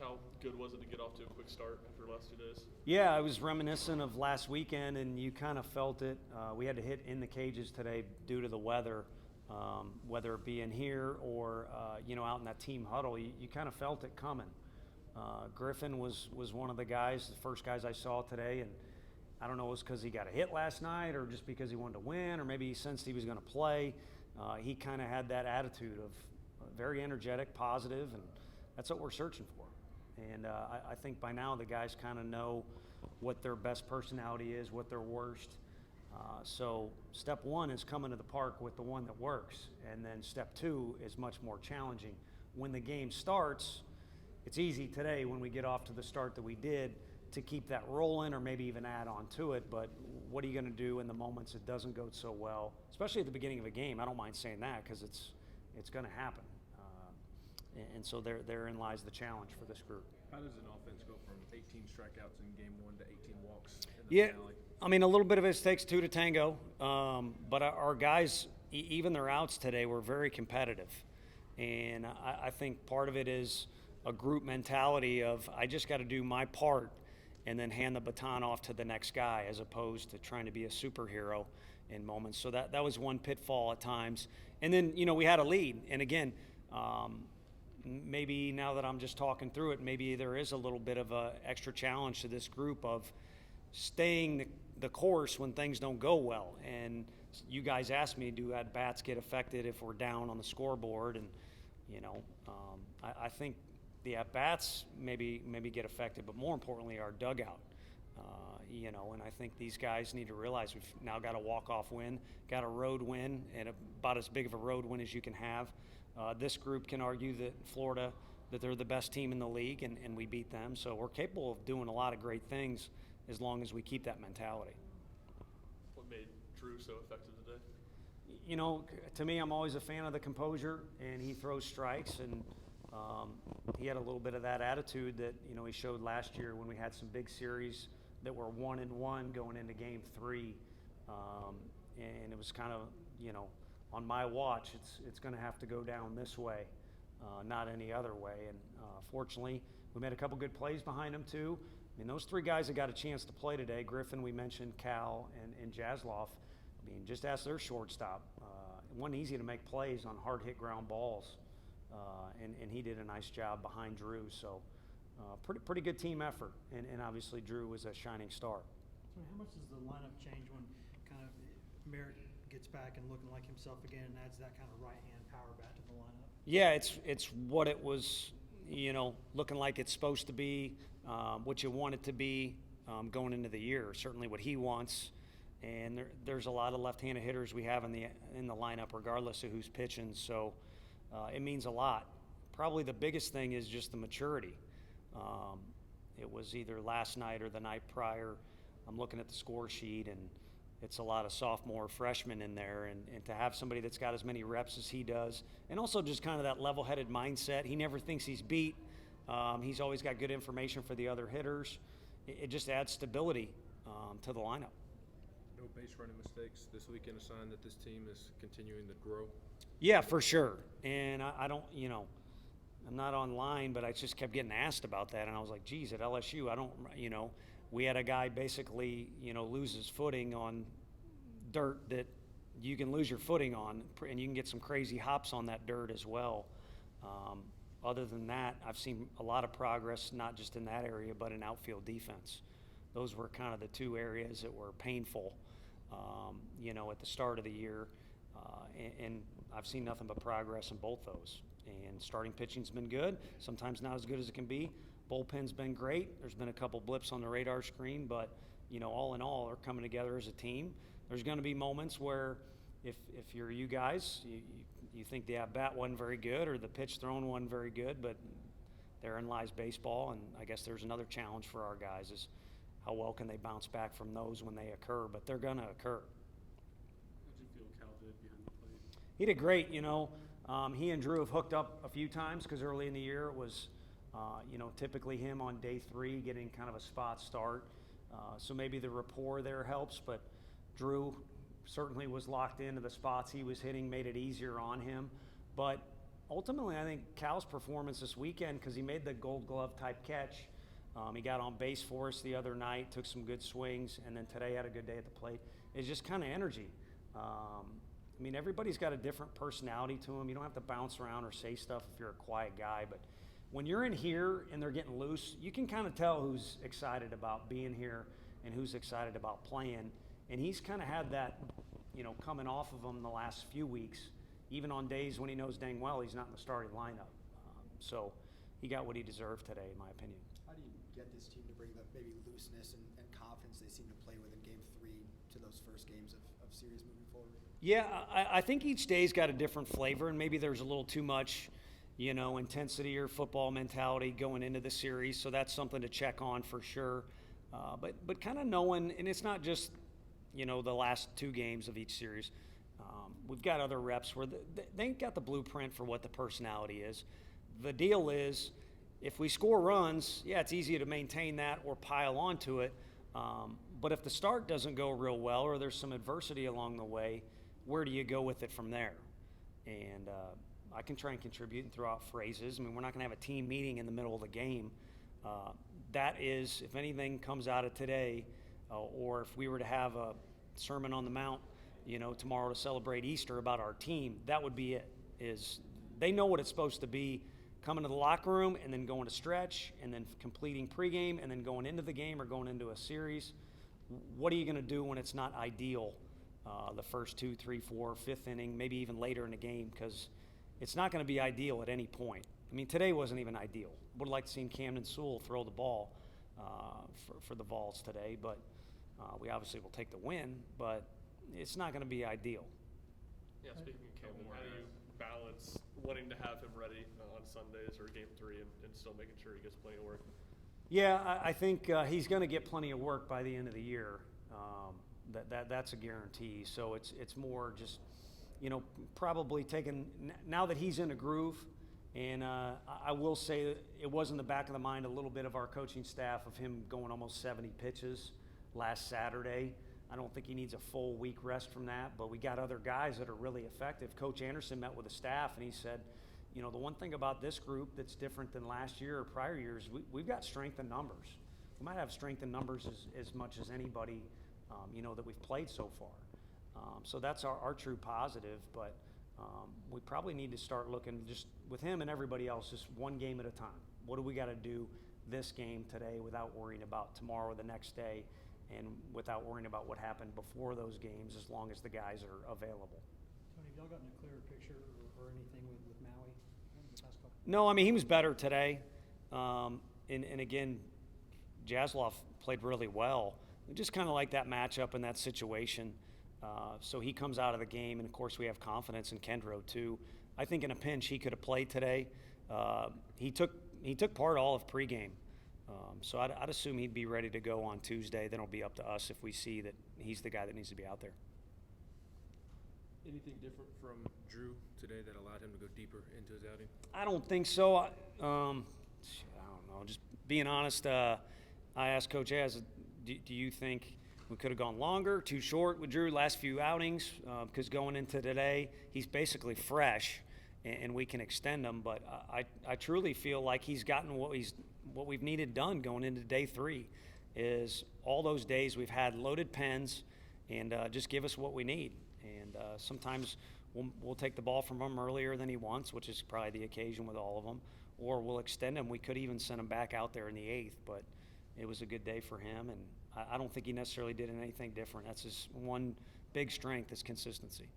how good was it to get off to a quick start after the last 2 days? Yeah, I was reminiscent of last weekend, and you kind of felt it. We had to hit in the cages today due to the weather, whether it be in here or out in that team huddle. You kind of felt it coming. Griffin was one of the guys, the first guys I saw today, and I don't know if it was because he got a hit last night or just because he wanted to win or maybe he sensed he was going to play. He kind of had that attitude of very energetic, positive, and that's what we're searching for. And I think by now the guys kind of know what their best personality is, what their worst. So step one is coming to the park with the one that works. And then step two is much more challenging. When the game starts, it's easy today when we get off to the start that we did to keep that rolling or maybe even add on to it. But what are you going to do in the moments it doesn't go so well, especially at the beginning of a game? I don't mind saying that because it's going to happen. And so therein lies the challenge for this group. How does an offense go from 18 strikeouts in game one to 18 walks in the Yeah, finale? I mean, a little bit of it takes two to tango. But our guys, even their outs today, were very competitive. And I think part of it is a group mentality of I just got to do my part and then hand the baton off to the next guy as opposed to trying to be a superhero in moments. So that was one pitfall at times. And then, we had a lead. And again, maybe now that I'm just talking through it, maybe there is a little bit of a extra challenge to this group of staying the course when things don't go well. And you guys asked me, do at-bats get affected if we're down on the scoreboard? And, I think the at-bats maybe get affected, but more importantly, our dugout. And I think these guys need to realize we've now got a walk-off win, got a road win, and about as big of a road win as you can have. This group can argue that Florida, that they're the best team in the league, and we beat them. So we're capable of doing a lot of great things as long as we keep that mentality. What made Drew so effective today? To me, I'm always a fan of the composure, and he throws strikes, and he had a little bit of that attitude that, he showed last year when we had some big series that were 1-1 going into game 3. And it was kind of, on my watch, it's going to have to go down this way, not any other way. And fortunately, we made a couple good plays behind him too. I mean, those three guys that got a chance to play today, Griffin, we mentioned, Cal, and Jasloff, just ask their shortstop. It wasn't easy to make plays on hard-hit ground balls, and he did a nice job behind Drew. So pretty good team effort, and obviously Drew was a shining star. So how much does the lineup change when kind of Merritt gets back and looking like himself again and adds that kind of right-hand power bat to the lineup? Yeah, it's what it was, looking like it's supposed to be, what you want it to be going into the year. Certainly what he wants, and there's a lot of left-handed hitters we have in the lineup, regardless of who's pitching. So it means a lot. Probably the biggest thing is just the maturity. It was either last night or the night prior. I'm looking at the score sheet, and it's a lot of sophomore freshmen in there, and to have somebody that's got as many reps as he does, and also just kind of that level-headed mindset. He never thinks he's beat. He's always got good information for the other hitters. It just adds stability to the lineup. No base running mistakes this weekend, a sign that this team is continuing to grow? Yeah, for sure. And I don't, I'm not online, but I just kept getting asked about that, and I was like, geez, at LSU, I don't, we had a guy basically, lose his footing on dirt that you can lose your footing on, and you can get some crazy hops on that dirt as well. Other than that, I've seen a lot of progress, not just in that area, but in outfield defense. Those were kind of the two areas that were painful, at the start of the year. And I've seen nothing but progress in both those. And starting pitching's been good, sometimes not as good as it can be. Bullpen's been great. There's been a couple blips on the radar screen, but, all in all, they're coming together as a team. There's going to be moments where if you're you guys, you think the at-bat wasn't very good or the pitch thrown wasn't very good, but therein lies baseball, and I guess there's another challenge for our guys is how well can they bounce back from those when they occur, but they're going to occur. How did you feel Cal did behind the plate? He did great, He and Drew have hooked up a few times because early in the year it was, typically him on day 3 getting kind of a spot start. So maybe the rapport there helps, but Drew certainly was locked into the spots he was hitting, made it easier on him. But ultimately, I think Cal's performance this weekend, because he made the Gold Glove type catch. He got on base for us the other night, took some good swings, and then today had a good day at the plate. It's just kind of energy. I mean, everybody's got a different personality to them. You don't have to bounce around or say stuff if you're a quiet guy, but when you're in here and they're getting loose, you can kind of tell who's excited about being here and who's excited about playing. And he's kind of had that, coming off of him the last few weeks, even on days when he knows dang well he's not in the starting lineup. So he got what he deserved today, in my opinion. How do you get this team to bring the maybe looseness and confidence they seem to play with in Game 3 to those first games of series moving forward? Yeah, I think each day's got a different flavor, and maybe there's a little too much, intensity or football mentality going into the series, so that's something to check on for sure. But kind of knowing, and it's not just, the last 2 games of each series. We've got other reps where they ain't got the blueprint for what the personality is. The deal is, if we score runs, yeah, it's easy to maintain that or pile onto it. But if the start doesn't go real well or there's some adversity along the way, where do you go with it from there? And I can try and contribute and throw out phrases. I mean, we're not going to have a team meeting in the middle of the game. That is, if anything comes out of today, or if we were to have a Sermon on the Mount, tomorrow to celebrate Easter about our team, that would be it. Is they know what it's supposed to be, coming to the locker room and then going to stretch and then completing pregame and then going into the game or going into a series. What are you going to do when it's not ideal? The first 2, 3, 4, 5th inning, maybe even later in the game, because it's not going to be ideal at any point. I mean, today wasn't even ideal. Would have liked to seen Camden Sewell throw the ball for the Vols today, but we obviously will take the win, but it's not going to be ideal. Yeah, speaking of Camden, how do you balance wanting to have him ready on Sundays or Game 3 and still making sure he gets plenty of work? Yeah, I think he's going to get plenty of work by the end of the year. That's a guarantee. So it's more just, probably taking now that he's in a groove. And I will say that it was in the back of the mind a little bit of our coaching staff of him going almost 70 pitches last Saturday. I don't think he needs a full week rest from that, but we got other guys that are really effective. Coach Anderson met with the staff and he said, the one thing about this group that's different than last year or prior years, we've got strength in numbers. We might have strength in numbers as much as anybody, that we've played so far. So that's our true positive, but we probably need to start looking just with him and everybody else, just one game at a time. What do we got to do this game today without worrying about tomorrow or the next day, and without worrying about what happened before those games, as long as the guys are available. Tony, have y'all gotten a clearer picture or anything with Maui in the past couple? No, I mean, he was better today. And again, Jasloff played really well. We just kind of like that matchup and that situation. So he comes out of the game, and of course we have confidence in Kendro too. I think in a pinch he could have played today. He took part all of pregame. So I'd assume he'd be ready to go on Tuesday. Then it'll be up to us if we see that he's the guy that needs to be out there. Anything different from Drew today that allowed him to go deeper into his outing? I don't think so. I don't know. Just being honest, I asked Coach Az, do you think we could have gone longer, too short with Drew last few outings? Because going into today, he's basically fresh, and we can extend him. But I truly feel like he's gotten what we've needed done going into day 3. Is all those days we've had loaded pens, and just give us what we need. And sometimes we'll take the ball from him earlier than he wants, which is probably the occasion with all of them, or we'll extend him. We could even send him back out there in the 8th, but it was a good day for him, and I don't think he necessarily did anything different. That's his one big strength is consistency.